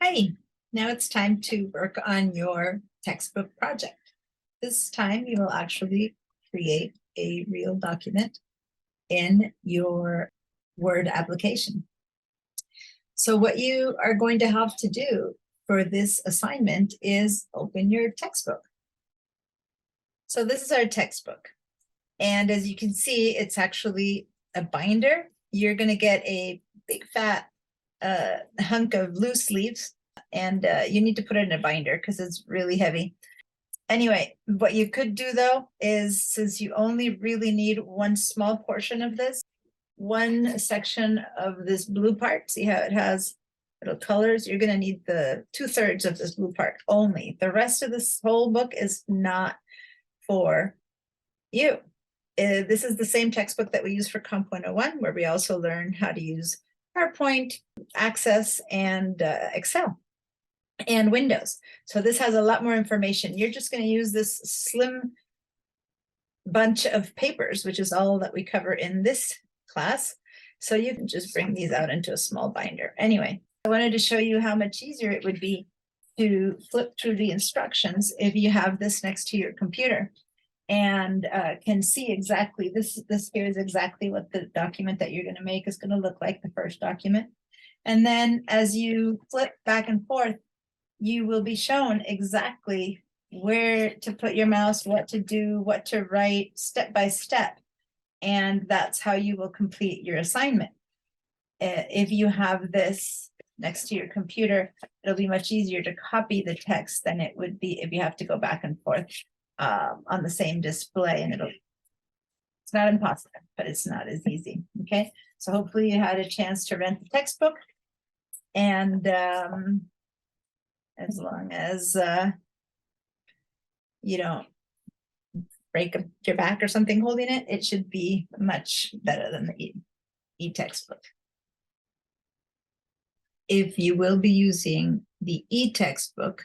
Hi, now it's time to work on your textbook project. This time you will actually create a real document in your Word application. So what you are going to have to do for this assignment is open your textbook. So this is our textbook. And as you can see, it's actually a binder. You're going to get a big fat hunk of loose leaves, and you need to put it in a binder because it's really heavy. Anyway, what you could do though is, since you only really need one small portion of this, one section of this blue part, see how it has little colors? You're going to need the 2/3 of this blue part only. The rest of this whole book is not for you. This is the same textbook that we use for Comp 101, where we also learn how to use PowerPoint, Access, and Excel and Windows. So this has a lot more information. You're just going to use this slim bunch of papers, which is all that we cover in this class. So you can just bring these out into a small binder. Anyway, I wanted to show you how much easier it would be to flip through the instructions if you have this next to your computer and can see exactly, this here is exactly what the document that you're going to make is going to look like, the first document. And then as you flip back and forth, you will be shown exactly where to put your mouse, what to do, what to write, step by step. And that's how you will complete your assignment. If you have this next to your computer, it'll be much easier to copy the text than it would be if you have to go back and forth on the same display, and it's not impossible, but it's not as easy. Okay, so hopefully you had a chance to rent the textbook, and as long as you don't break your back or something holding it, it should be much better than the e-textbook. If you will be using the e-textbook,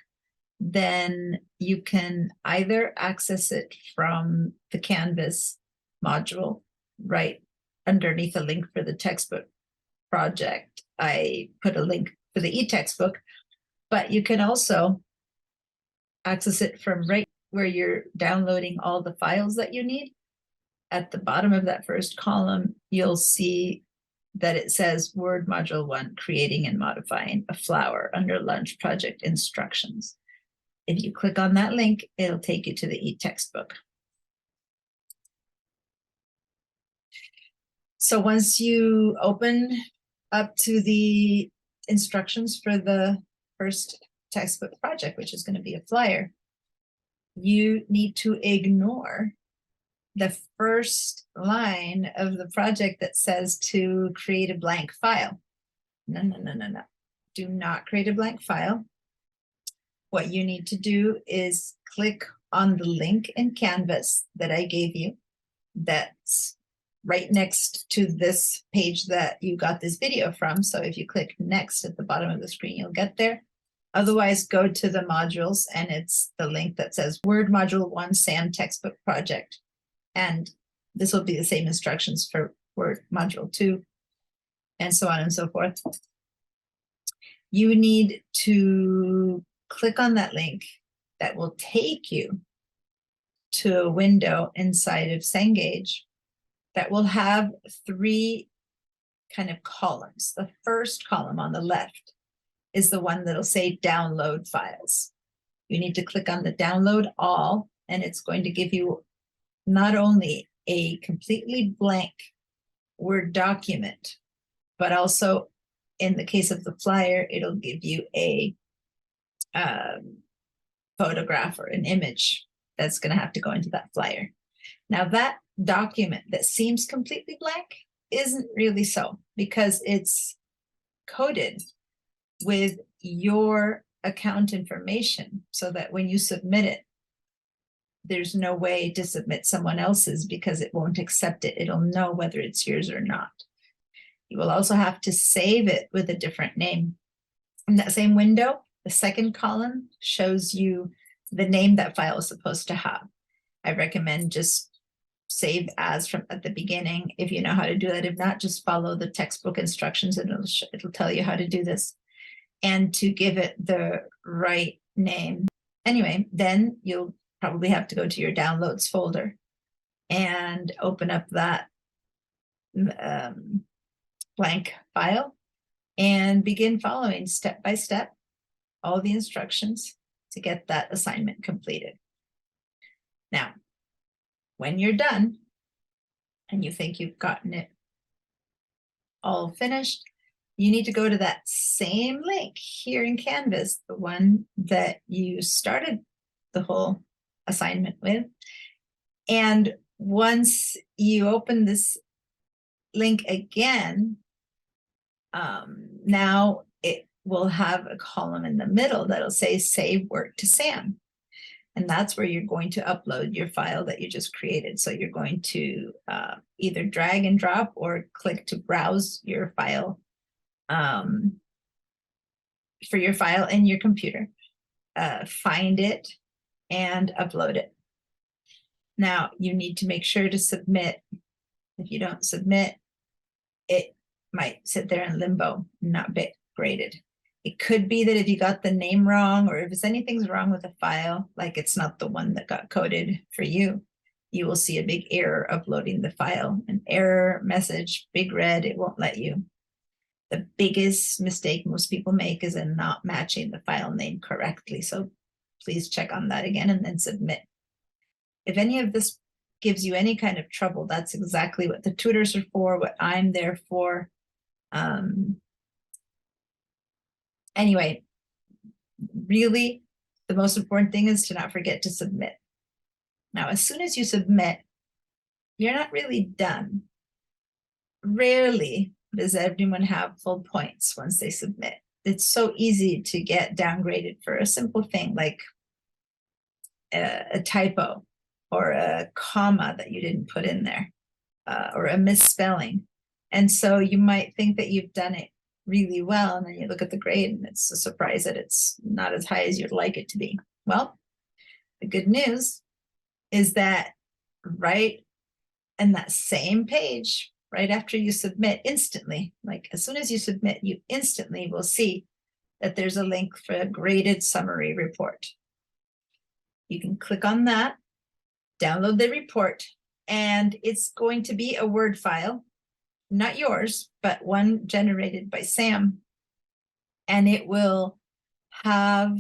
then you can either access it from the Canvas module right underneath a link for the textbook project. I put a link for the e-textbook, but you can also access it from right where you're downloading all the files that you need. At the bottom of that first column, you'll see that it says Word Module 1, Creating and Modifying a Flower under Lunch Project Instructions. If you click on that link, it'll take you to the e-textbook. So once you open up to the instructions for the first textbook project, which is going to be a flyer, you need to ignore the first line of the project that says to create a blank file. No. Do not create a blank file. What you need to do is click on the link in Canvas that I gave you, that's right next to this page that you got this video from. So if you click next at the bottom of the screen, you'll get there. Otherwise, go to the modules, and it's the link that says Word Module 1 SAM Textbook Project. And this will be the same instructions for Word Module 2, and so on and so forth. You need to click on that link that will take you to a window inside of Cengage that will have 3 kind of columns. The first column on the left is the one that'll say download files. You need to click on the download all, and it's going to give you not only a completely blank Word document, but also in the case of the flyer, it'll give you a photograph or an image that's going to have to go into that flyer. Now that document that seems completely blank isn't really so, because it's coded with your account information, so that when you submit it, there's no way to submit someone else's because it won't accept it. It'll know whether it's yours or not. You will also have to save it with a different name. In that same window, the second column shows you the name that file is supposed to have. I recommend just save as from at the beginning if you know how to do that. If not, just follow the textbook instructions and it'll tell you how to do this. and to give it the right name. Anyway, then you'll probably have to go to your downloads folder and open up that blank file and begin following step by step all the instructions to get that assignment completed. Now, when you're done and you think you've gotten it all finished, you need to go to that same link here in Canvas, the one that you started the whole assignment with. And once you open this link again, now it will have a column in the middle that'll say save work to SAM. And that's where you're going to upload your file that you just created. So you're going to either drag and drop or click to browse your file for your file in your computer, find it and upload it. Now you need to make sure to submit. If you don't submit, it might sit there in limbo, not bit graded. It could be that if you got the name wrong, or if anything's wrong with the file, like it's not the one that got coded for you, you will see a big error uploading the file. An error message, big red, it won't let you. The biggest mistake most people make is in not matching the file name correctly. So please check on that again and then submit. If any of this gives you any kind of trouble, that's exactly what the tutors are for, what I'm there for. Anyway, really, the most important thing is to not forget to submit. Now, as soon as you submit, you're not really done. Rarely does everyone have full points once they submit. It's so easy to get downgraded for a simple thing like a typo or a comma that you didn't put in there, or a misspelling. And so you might think that you've done it really well, and then you look at the grade and it's a surprise that it's not as high as you'd like it to be. Well, the good news is that right in that same page, right after you submit, instantly, like as soon as you submit, you instantly will see that there's a link for a graded summary report. You can click on that, download the report, and it's going to be a Word file, not yours, but one generated by SAM. And it will have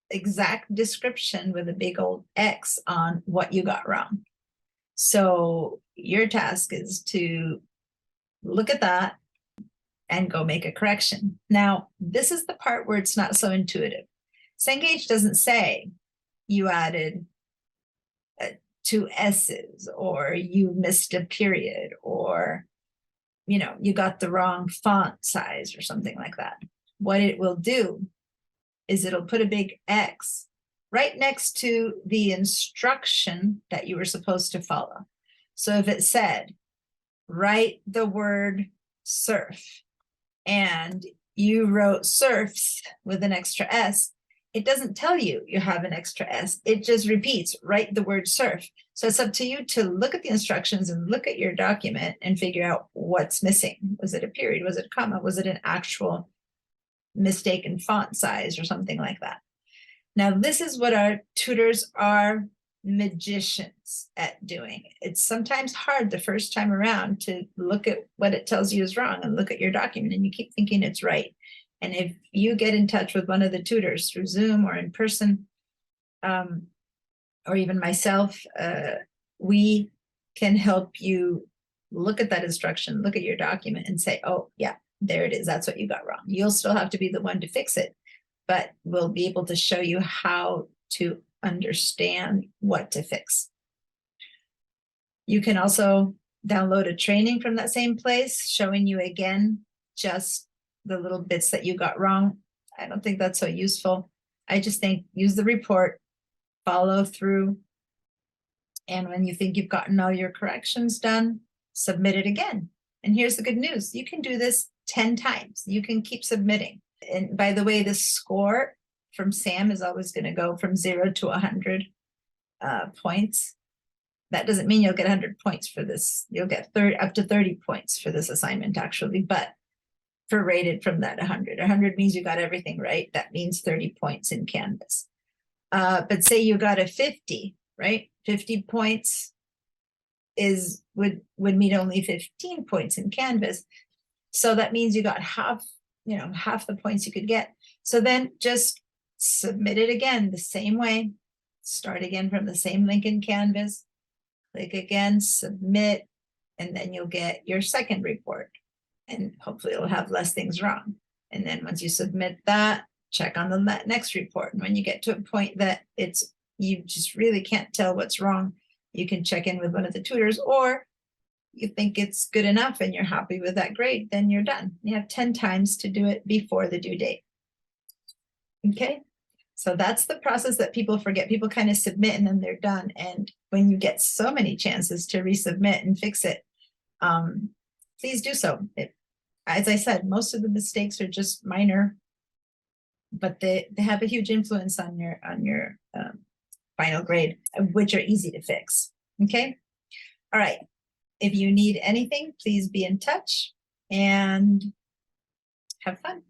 exact description with a big old X on what you got wrong. So your task is to look at that and go make a correction. Now, this is the part where it's not so intuitive. Cengage doesn't say you added 2 S's, or you missed a period, or you got the wrong font size or something like that. What it will do is it'll put a big X right next to the instruction that you were supposed to follow. So if it said, write the word surf, and you wrote surfs with an extra S, it doesn't tell you you have an extra S. It just repeats, write the word surf. So it's up to you to look at the instructions and look at your document and figure out what's missing. Was it a period? Was it a comma? Was it an actual mistaken font size or something like that? Now, this is what our tutors are magicians at doing. It's sometimes hard the first time around to look at what it tells you is wrong and look at your document and you keep thinking it's right. And if you get in touch with one of the tutors through Zoom or in person, or even myself, we can help you look at that instruction, look at your document and say, oh, yeah, there it is. That's what you got wrong. You'll still have to be the one to fix it, but we'll be able to show you how to understand what to fix. You can also download a training from that same place, showing you again just the little bits that you got wrong. I don't think that's so useful. I just think use the report, follow through, and when you think you've gotten all your corrections done, submit it again. And here's the good news. You can do this 10 times. You can keep submitting. And by the way, the score from SAM is always going to go from 0 to 100 points. That doesn't mean you'll get 100 points for this. You'll get up to 30 points for this assignment, actually. But prorated from that 100. 100 means you got everything right. That means 30 points in Canvas. But say you got a 50, right? 50 points would mean only 15 points in Canvas. So that means you got half the points you could get. So then just submit it again the same way. Start again from the same link in Canvas. Click again, submit, and then you'll get your second report. And hopefully it'll have less things wrong. And then once you submit that, check on the next report. And when you get to a point that you just really can't tell what's wrong, you can check in with one of the tutors, or you think it's good enough and you're happy with that grade, then you're done. You have 10 times to do it before the due date. Okay, so that's the process that people forget. People kind of submit and then they're done. And when you get so many chances to resubmit and fix it, please do so. As I said, most of the mistakes are just minor, but they have a huge influence on your final grade, which are easy to fix. Okay, all right. If you need anything, please be in touch and have fun.